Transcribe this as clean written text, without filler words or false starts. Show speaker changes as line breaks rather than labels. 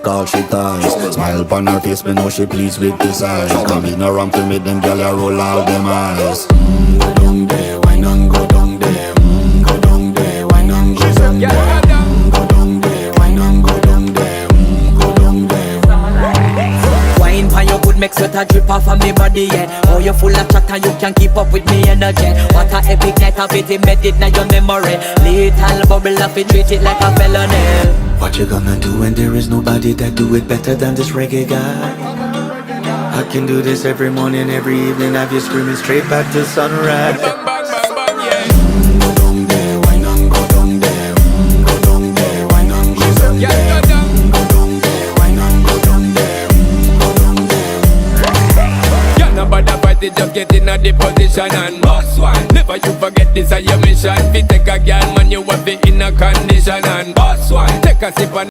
all she ties. Smile upon her face, me know she pleased with this eyes. Come in around to make them gyal a roll out them eyes. Go down there, why not go down there? Go down there, why not go down there? Go down there, why not go down there? Go down there.
Wine for your good make sweat a drip off of me body, yeah. Oh, you full of chatter, you can keep up with me energy. What a epic night of it, embedded in your memory. Little bubble of it, treat it like a felony.
What you gonna do when there is nobody that do it better than this reggae guy? I can do this every morning, every evening, have you screaming straight back to sunrise.
Go down there, why not go down there? Go down there, why not go down there? Go down there, why not go down there? Go down there.
Yeah, nobody fight it, just get in a the position and boss one. Never you forget this is your mission. If you take a girl, man, you have it in a condition and boss one. Take a sip and